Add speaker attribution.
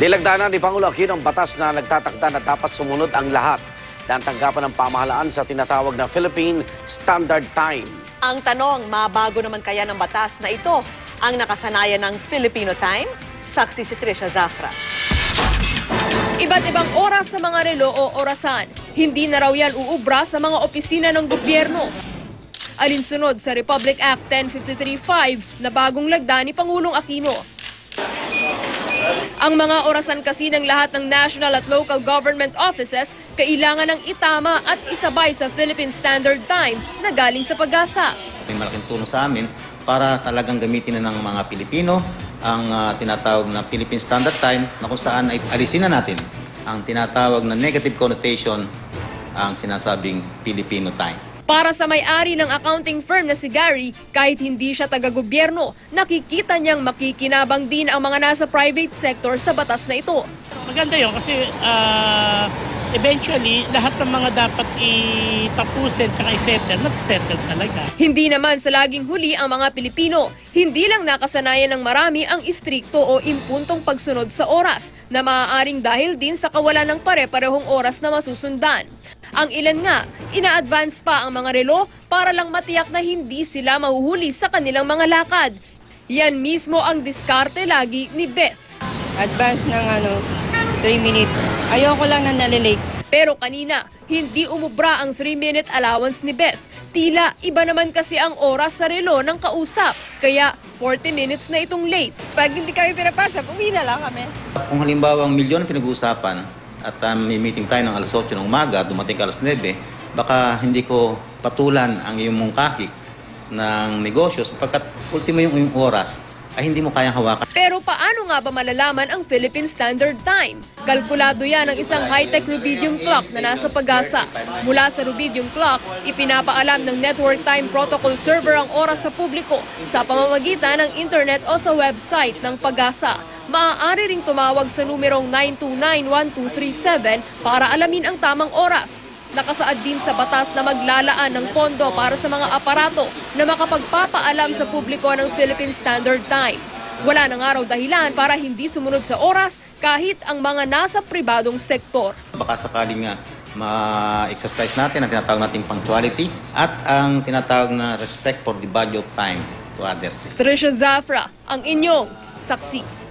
Speaker 1: Nilagdana ni Pangulo Aquino ang batas na nagtatakda na dapat sumunod ang lahat ng tanggapan ng pamahalaan sa tinatawag na Philippine Standard Time.
Speaker 2: Ang tanong, mabago naman kaya ng batas na ito ang nakasanayan ng Filipino Time? Saksi si Trisha Zafra.
Speaker 3: Iba't ibang oras sa mga relo o orasan. Hindi na raw yan uubra sa mga opisina ng gobyerno. Alinsunod sa Republic Act 10535 na bagong lagda ni Pangulong Aquino. Ang mga orasan kasi ng lahat ng national at local government offices kailangan ng itama at isabay sa Philippine Standard Time na galing sa Pag-asa.
Speaker 4: May malaking tulong sa amin para talagang gamitin na ng mga Pilipino ang tinatawag na Philippine Standard Time na kung saan ay alisin na natin ang tinatawag na negative connotation ang sinasabing Filipino Time.
Speaker 3: Para sa may-ari ng accounting firm na si Gary, kahit hindi siya taga-gobyerno, nakikita niyang makikinabang din ang mga nasa private sector sa batas na ito.
Speaker 5: Maganda yun kasi eventually lahat ng mga dapat itapusin at i-settle, nasa-settle talaga.
Speaker 3: Hindi naman sa laging huli ang mga Pilipino. Hindi lang nakasanayan ng marami ang istrikto o impuntong pagsunod sa oras na maaaring dahil din sa kawalan ng pare-parehong oras na masusundan. Ang ilan nga, ina-advance pa ang mga relo para lang matiyak na hindi sila mahuhuli sa kanilang mga lakad. Yan mismo ang diskarte lagi ni Beth.
Speaker 6: Advance ng 3 minutes. Ayoko lang na nalilate.
Speaker 3: Pero kanina, hindi umubra ang 3-minute allowance ni Beth. Tila iba naman kasi ang oras sa relo ng kausap, kaya 40 minutes na itong late.
Speaker 6: Pag hindi kami pinapasok, uwi na lang kami.
Speaker 4: Kung halimbawa ang milyon pinag-uusapan at may meeting tayo ng alas 8 ng umaga, dumating ka alas 9, baka hindi ko patulan ang iyong mungkahi ng negosyo sapagkat ultimo yung oras ay hindi mo kayang hawakan.
Speaker 3: Pero paano nga ba malalaman ang Philippine Standard Time? Kalkulado yan ng isang high-tech rubidium clock na nasa Pag-asa. Mula sa rubidium clock, ipinapaalam ng Network Time Protocol Server ang oras sa publiko sa pamamagitan ng internet o sa website ng Pag-asa. Maaari ring tumawag sa numerong 929-1237 para alamin ang tamang oras. Nakasaad din sa batas na maglalaan ng pondo para sa mga aparato na makapagpapaalam sa publiko ng Philippine Standard Time. Wala na nga raw dahilan para hindi sumunod sa oras kahit ang mga nasa pribadong sektor.
Speaker 4: Baka sakaling ma-exercise natin ang tinatawag nating punctuality at ang tinatawag na respect for the value of time to others.
Speaker 3: Trisha Zafra, ang inyong saksi.